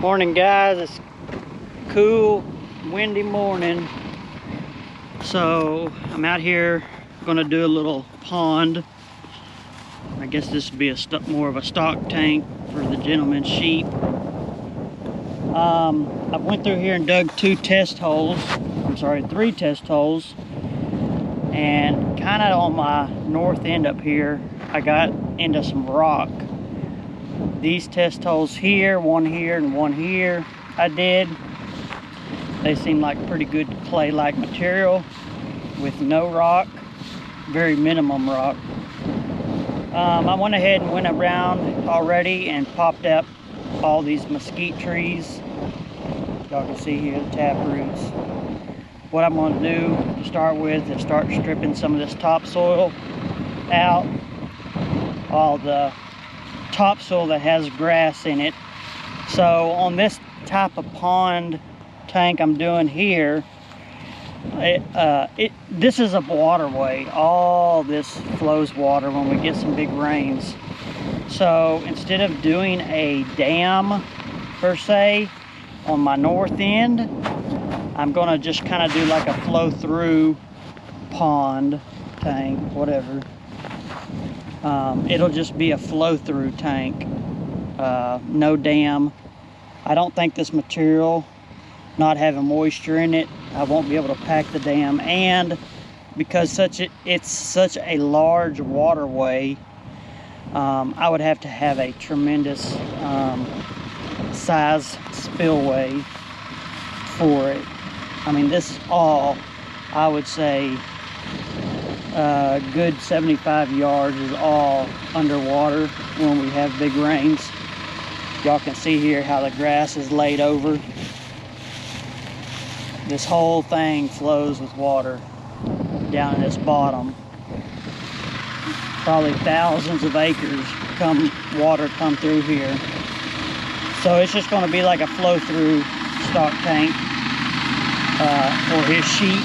Morning, guys. It's cool, windy morning. So I'm out here gonna do a little pond. I guess this would be more of a stock tank for the gentleman's sheep. I went through here and dug three test holes, and kind of on my north end up here I got into some rock. These test holes here, one here and one here, they seem like pretty good clay-like material with no rock, very minimum rock. I went ahead and went around already and popped up all these mesquite trees. Y'all can see here the tap roots. What I'm going to do to start with is start stripping some of this topsoil out, all the topsoil that has grass in it. So on this type of pond tank I'm doing here, this is a waterway. All this flows water when we get some big rains. So instead of doing a dam per se on my north end, I'm gonna just kind of do like a flow through pond tank, whatever. It'll just be a flow through tank, no dam. I don't think this material, not having moisture in it, I won't be able to pack the dam, and because it's such a large waterway, I would have to have a tremendous size spillway for it. I mean, this is all, I would say, good 75 yards is all underwater when we have big rains. Y'all can see here how the grass is laid over. This whole thing flows with water down in this bottom. Probably thousands of acres water come through here. So it's just going to be like a flow through stock tank for his sheep.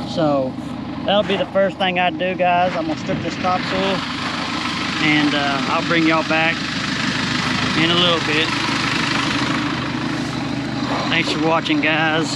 So that'll be the first thing I do, guys. I'm gonna strip this topsoil, and I'll bring y'all back in a little bit. Thanks for watching, guys.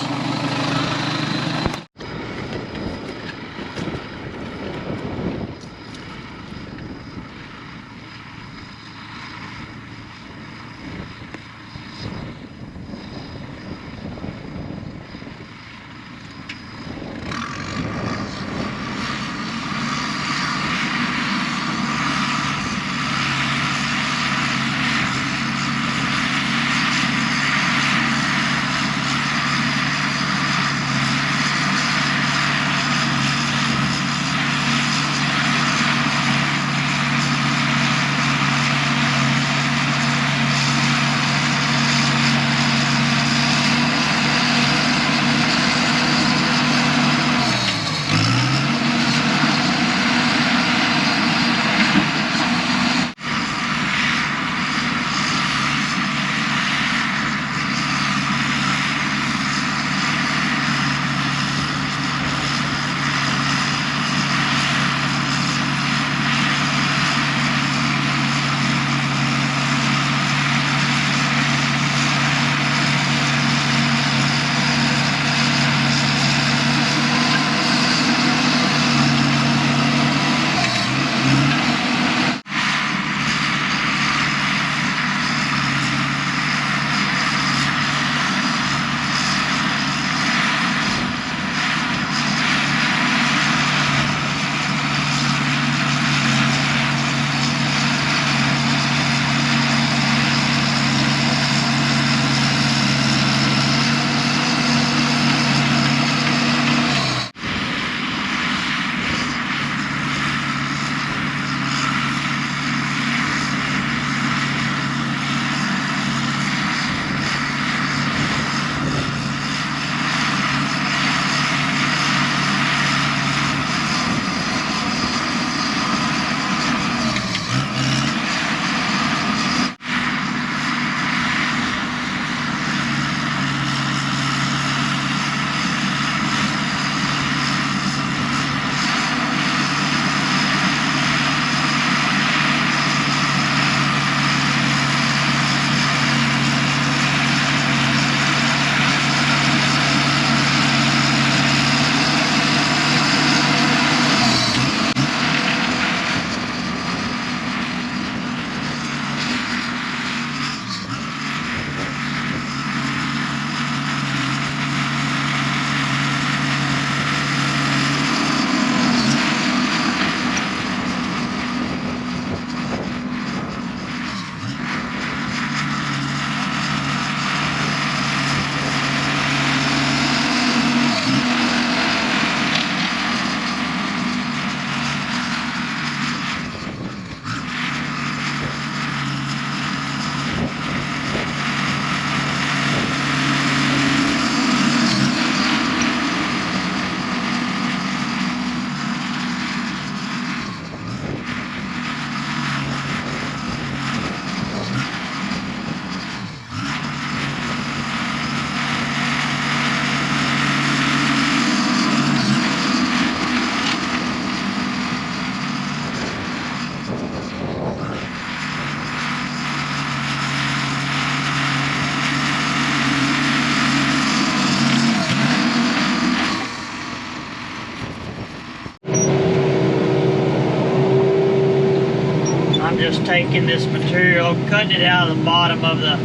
taking this material, cutting it out of the bottom of the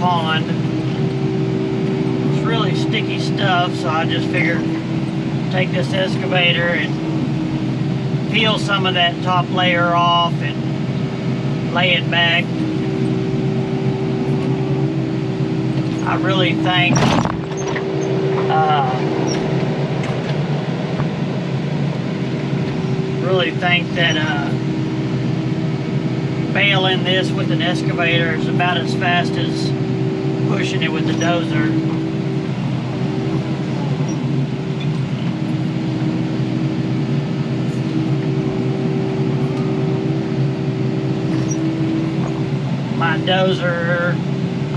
pond. It's really sticky stuff, so I just figured take this excavator and peel some of that top layer off and lay it back. I really think that baling this with an excavator is about as fast as pushing it with the dozer. My dozer,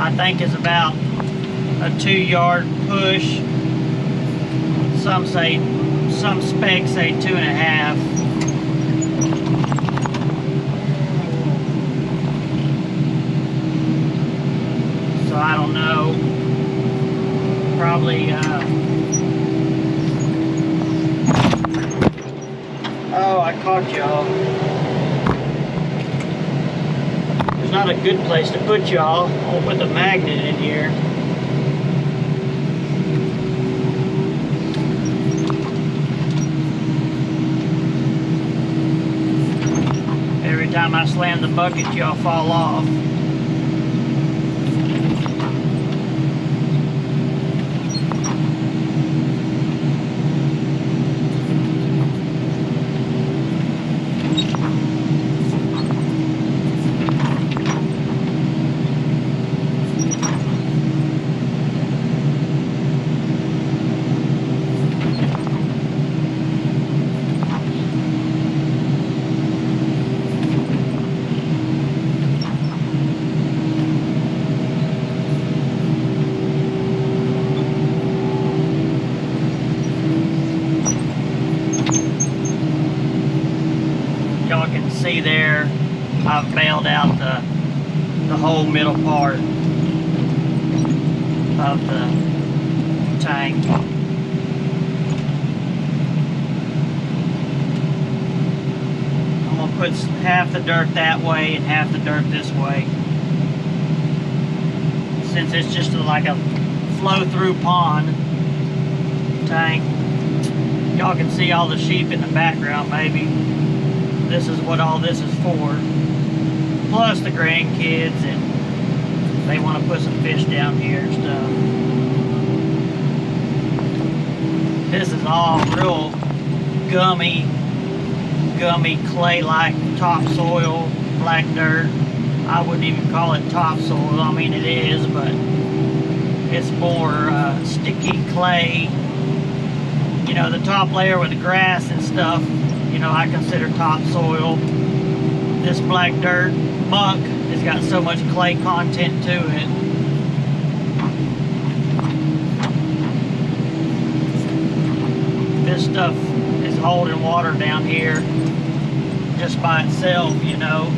I think, is about a 2-yard push. Some specs say 2.5. So I don't know. Probably. Oh, I caught y'all. It's not a good place to put y'all. I'll put the magnet in here. Every time I slam the bucket, y'all fall off. Y'all can see there, I've bailed out the whole middle part of the tank. I'm gonna put half the dirt that way and half the dirt this way. Since it's just like a flow-through pond tank. Y'all can see all the sheep in the background maybe. This is what all this is for. Plus the grandkids, and they want to put some fish down here and stuff. This is all real gummy clay-like topsoil, black dirt. I wouldn't even call it topsoil. I mean, it is, but it's more sticky clay. You know, the top layer with the grass and stuff, you know, I consider topsoil. This black dirt, muck, has got so much clay content to it. This stuff is holding water down here just by itself, you know.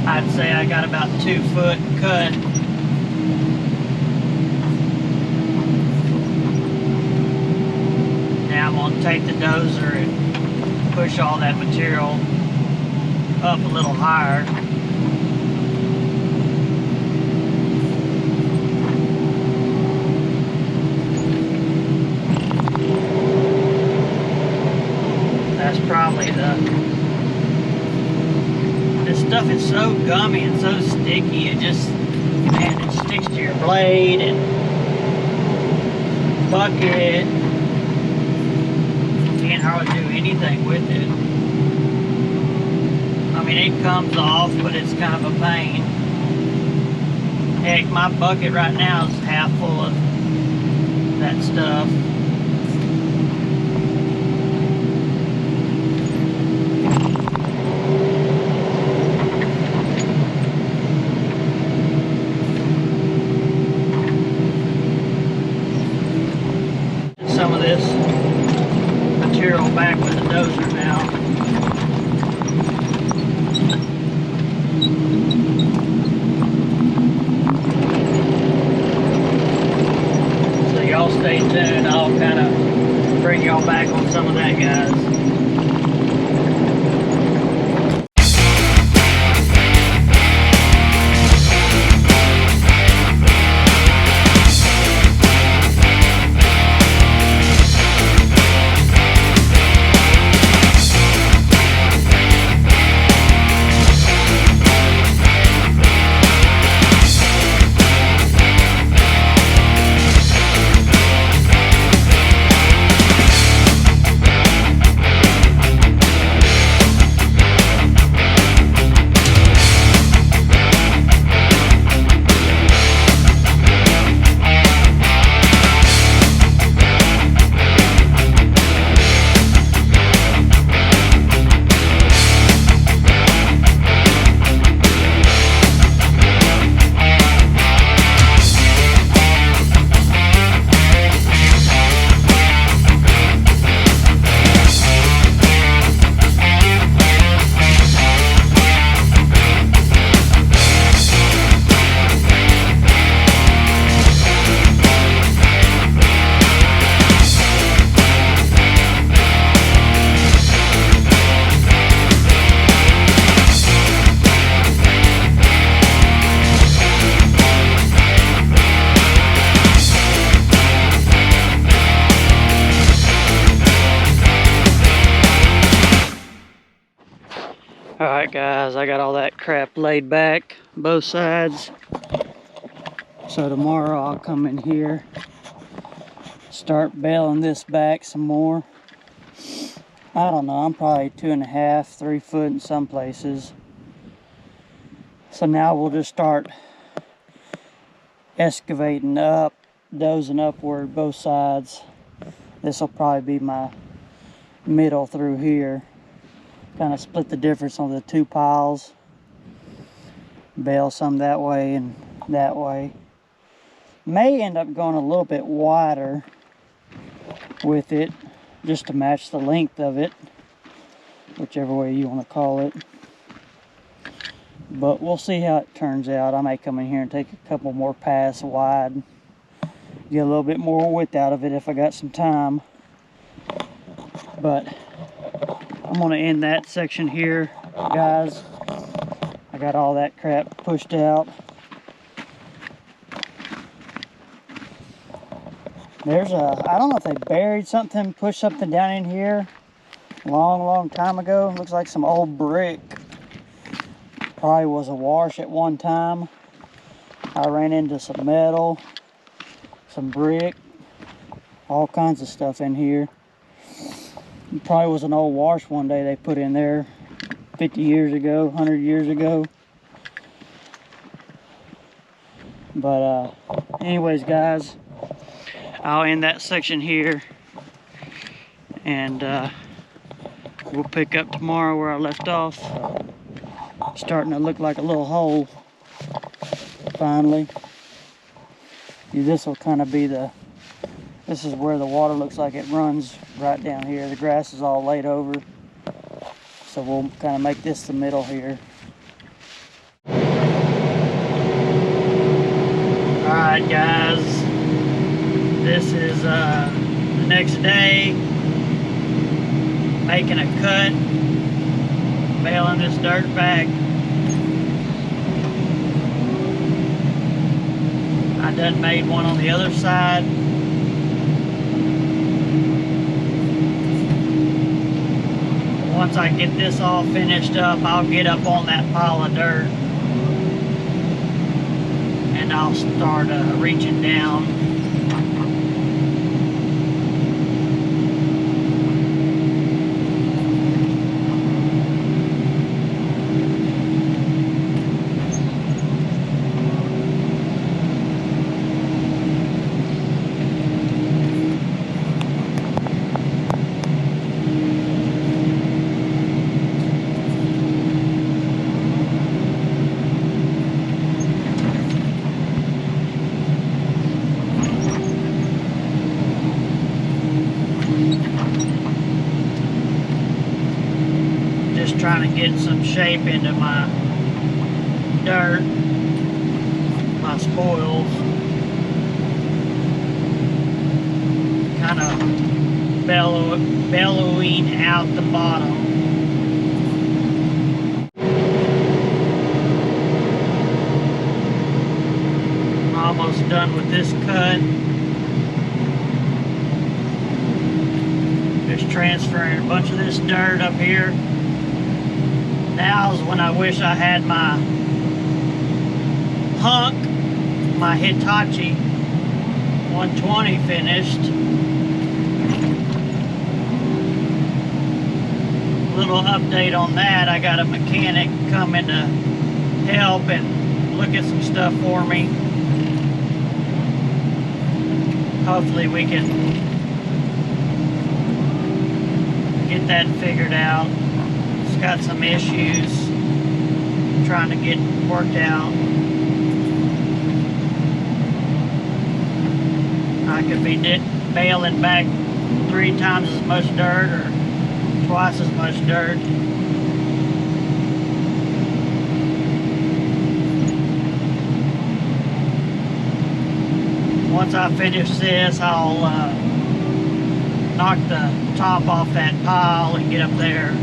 I'd say I got about 2 foot cut. Now I'm going to take the dozer and push all that material up a little higher. That's probably this stuff is so gummy and so sticky, it just, man, it sticks to your blade and bucket. Can't hardly do anything with it. I mean, it comes off, but it's kind of a pain. Heck, my bucket right now is half full of that stuff. Some of this material back with the dozer now. So y'all stay tuned. I'll right, guys. Alright guys, I got all that crap laid back, both sides. So tomorrow I'll come in here, start baling this back some more. I don't know, I'm probably 2.5, 3 foot in some places. So now we'll just start excavating up, dozing upward both sides. This will probably be my middle through here. Kind of split the difference on the two piles. Bale some that way and that way. May end up going a little bit wider with it, just to match the length of it, whichever way you want to call it. But we'll see how it turns out. I may come in here and take a couple more paths wide, get a little bit more width out of it if I got some time. But I'm going to end that section here, guys. I got all that crap pushed out. There's I don't know if they buried something, pushed something down in here long time ago. Looks like some old brick. Probably was a wash at one time. I ran into some metal, some brick, all kinds of stuff in here. It probably was an old wash one day they put in there 50 years ago, 100 years ago. But anyways guys, I'll end that section here, and we'll pick up tomorrow where I left off. Starting to look like a little hole finally. This will kind of be this is where the water looks like it runs right down here. The grass is all laid over, so we'll kind of make this the middle here. Alright guys, this is the next day, making a cut, baling this dirt back. I done made one on the other side. Once I get this all finished up, I'll get up on that pile of dirt and I'll start reaching down. Trying to get some shape into my dirt, my spoils. Kind of bellowing out the bottom. Almost done with this cut. Just transferring a bunch of this dirt up here. Now's when I wish I had my hunk, my Hitachi 120 finished. Little update on that. I got a mechanic coming to help and look at some stuff for me. Hopefully we can get that figured out. It's got some issues I'm trying to get worked out. I could be bailing back 3 times as much dirt or twice as much dirt. Once I finish this, I'll knock the top off that pile and get up there.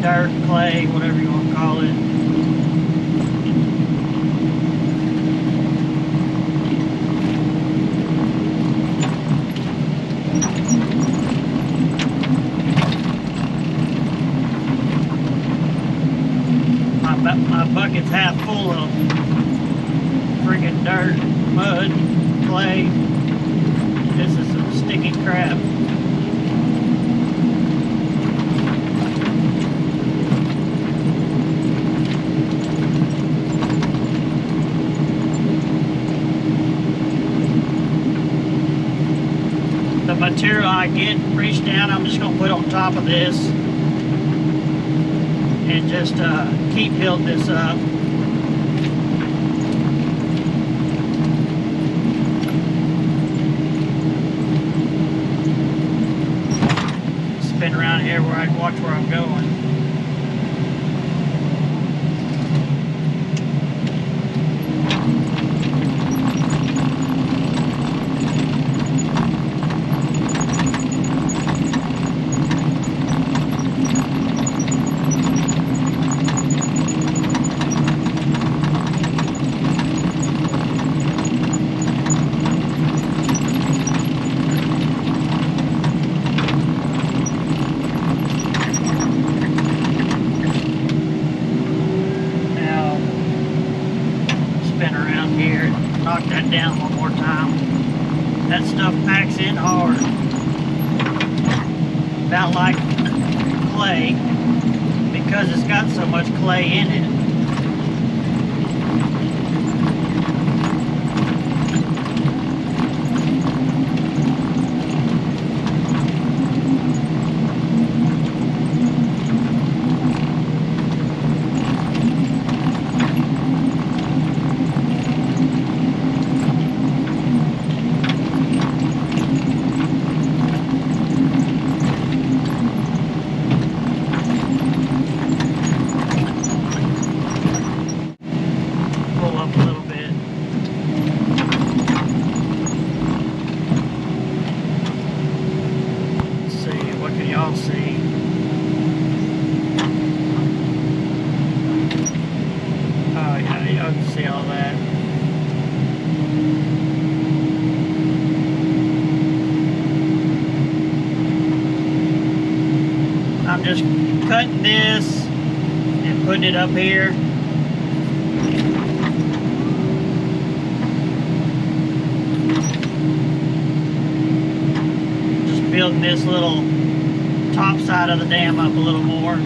Dirt, clay, whatever you want to call it. My bucket's half full of friggin' dirt, mud, clay. This is some sticky crap. The material I get reached down, I'm just going to put on top of this and just keep building this up. Spin around here where I can watch where I'm going. Knock that down one more time. That stuff packs in hard. About like clay, because it's got so much clay in it. this and putting it up here. Just building this little top side of the dam up a little more.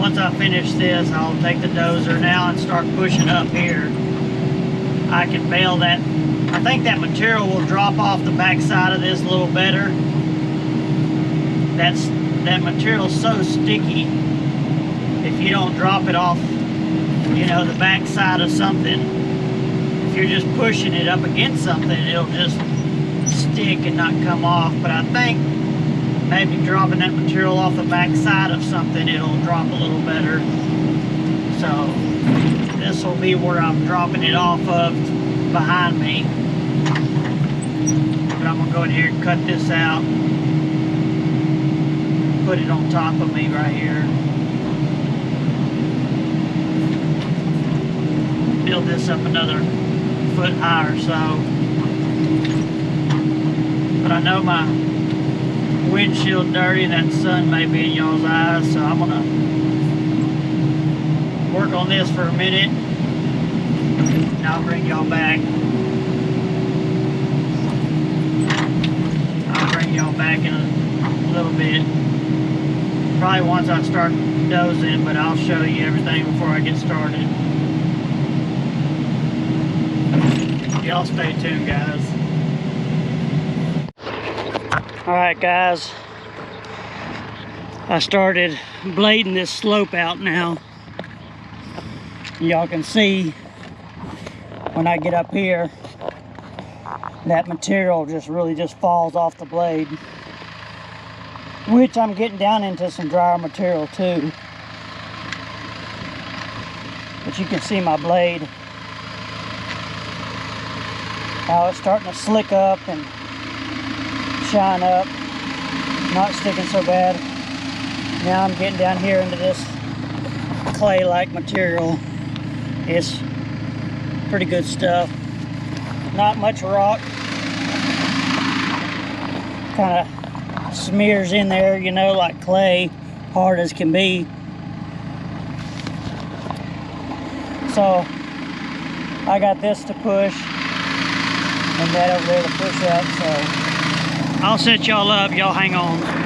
Once I finish this, I'll take the dozer now and start pushing up here. I can bale that. I think that material will drop off the back side of this a little better. That material's so sticky. If you don't drop it off, you know, the back side of something, if you're just pushing it up against something, it'll just stick and not come off. But I think maybe dropping that material off the back side of something, it'll drop a little better. So this will be where I'm dropping it off of behind me. But I'm gonna go in here and cut this out, put it on top of me right here. Build this up another foot high or so. But I know my windshield dirty and that sun may be in y'all's eyes, so I'm gonna work on this for a minute and I'll bring y'all back. I'll bring y'all back in a little bit. Probably once I start dozing, but I'll show you everything before I get started. Y'all stay tuned, guys. Alright guys, I started blading this slope out now. Y'all can see when I get up here, that material just really falls off the blade, which I'm getting down into some drier material too. But you can see my blade, how it's starting to slick up and shine up, not sticking so bad. Now I'm getting down here into this clay-like material. It's pretty good stuff. Not much rock. Kind of smears in there, you know, like clay, hard as can be. So I got this to push and that over there to push up, so I'll set y'all up, y'all hang on.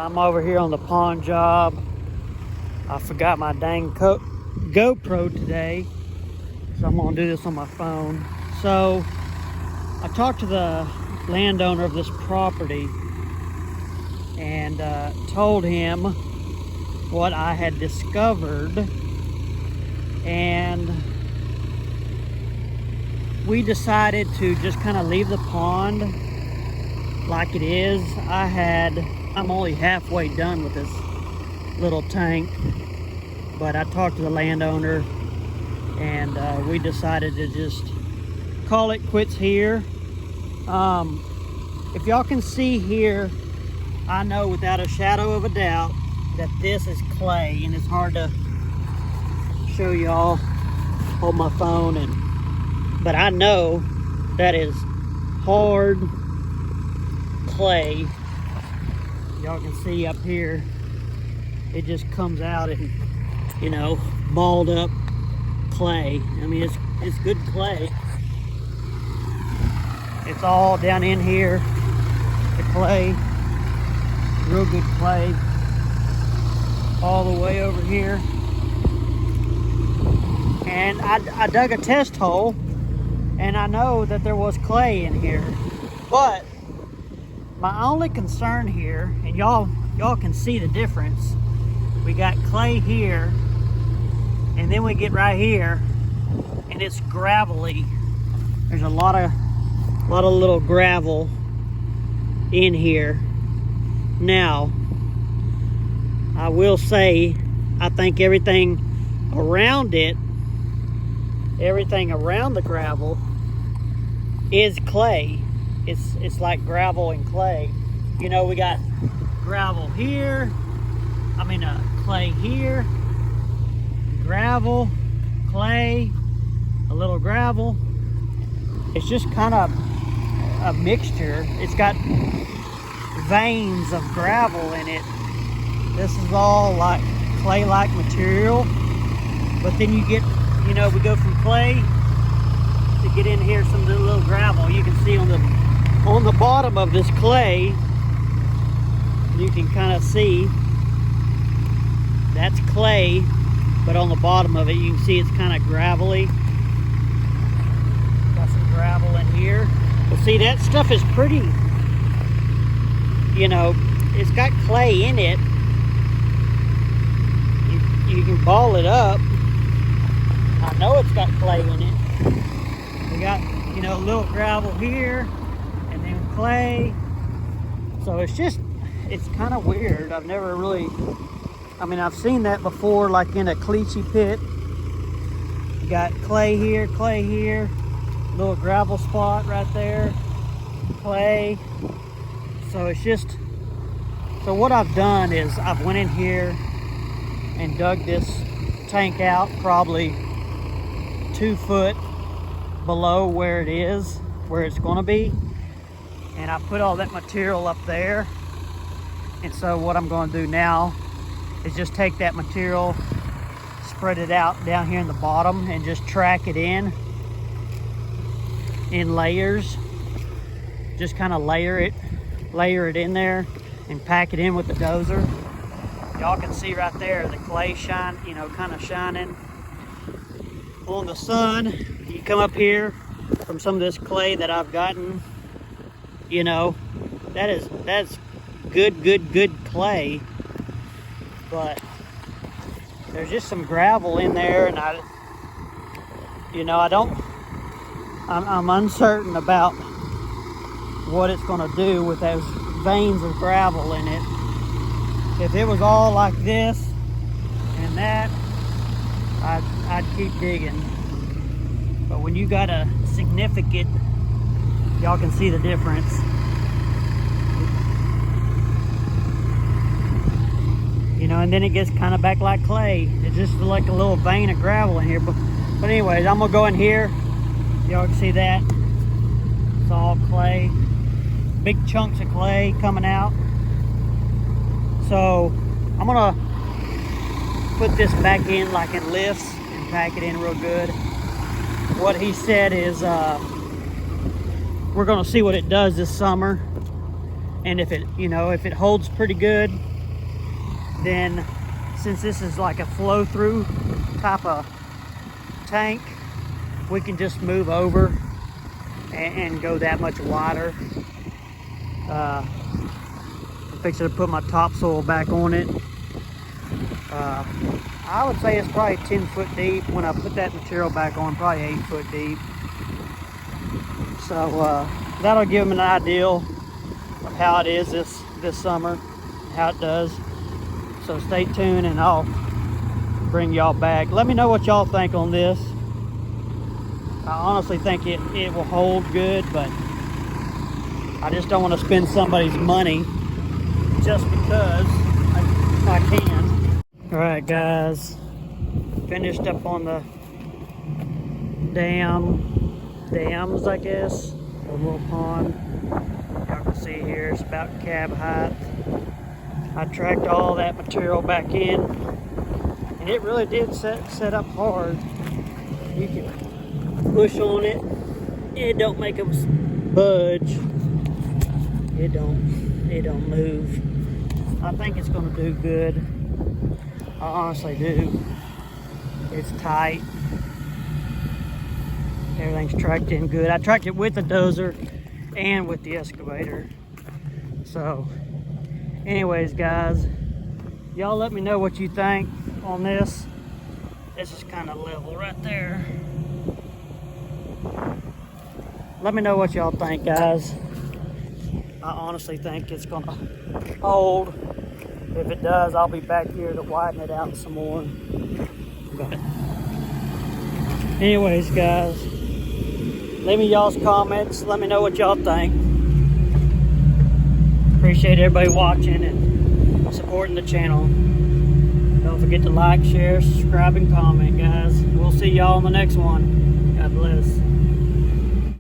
I'm over here on the pawn job. I forgot my dang GoPro today, so I'm gonna do this on my phone. So I talked to the landowner of this property and told him what I had discovered, and we decided to just kind of leave the pond like it is. I'm only halfway done with this little tank, but I talked to the landowner and we decided to just call it quits here. If y'all can see here, I know without a shadow of a doubt that this is clay, and it's hard to show y'all on my phone, but I know that is hard clay. Y'all can see up here, it just comes out and, you know, balled up clay. I mean, it's good clay. It's all down in here, the clay, real good clay, all the way over here. And I dug a test hole, and I know that there was clay in here, but my only concern here, and y'all can see the difference. We got clay here, and then we get right here, and it's gravelly. There's a lot of little gravel in here. Now, I will say, I think everything around the gravel is clay. It's like gravel and clay. You know, we got gravel here. I mean, clay here, gravel, clay, a little gravel. It's just kind of a mixture. It's got veins of gravel in it. This is all like clay-like material, but then you get, you know, we go from clay to get in here some little gravel. You can see on the bottom of this clay, you can kind of see that's clay, but on the bottom of it you can see it's kind of gravelly. Got some gravel in here. But see, that stuff is pretty, you know, it's got clay in it. You can ball it up. I know it's got clay in it. We got, you know, a little gravel here and then clay. So it's kind of weird. I've never really, I mean, I've seen that before, like in a caliche pit. You got clay here, little gravel spot right there, clay. So it's just, so what I've done is I've went in here and dug this tank out probably 2 foot below where it is, where it's going to be, and I put all that material up there. And so what I'm going to do now is just take that material, spread it out down here in the bottom, and just track it in layers. Just kind of layer it in there and pack it in with the dozer. Y'all can see right there the clay shine, you know, kind of shining on the sun. You come up here from some of this clay that I've gotten, you know, that's good clay, but there's just some gravel in there, and I'm uncertain about what it's going to do with those veins of gravel in it. If it was all like this and that, I'd keep digging. But when you got a significant, y'all can see the difference. You know, and then it gets kind of back like clay. It's just like a little vein of gravel in here. But anyways, I'm gonna go in here. Y'all can see that. It's all clay. Big chunks of clay coming out. So I'm gonna put this back in like in lifts and pack it in real good. What he said is we're gonna see what it does this summer, and if it holds pretty good, then since this is like a flow through type of tank, we can just move over and go that much wider. I'm fixing to put my topsoil back on it. I would say it's probably 10 foot deep. When I put that material back on, probably 8 foot deep. So that'll give them an idea of how it is this summer, how it does. So stay tuned and I'll bring y'all back. Let me know what y'all think on this. I honestly think it will hold good, but I just don't want to spend somebody's money just because I can. All right, guys, finished up on the dams, I guess, a little pond. Y'all can see here, it's about cab height. I tracked all that material back in, and it really did set up hard. You can push on it, it don't make them budge. It don't move. I think it's gonna do good. I honestly do. It's tight. Everything's tracked in good. I tracked it with the dozer and with the excavator. So anyways, guys, y'all let me know what you think on this. This is kind of level right there. Let me know what y'all think, guys. I honestly think it's gonna hold. If it does, I'll be back here to widen it out some more. But anyways, guys, leave me y'all's comments. Let me know what y'all think. Appreciate everybody watching and supporting the channel. Don't forget to like, share, subscribe, and comment, guys. We'll see y'all on the next one. God bless.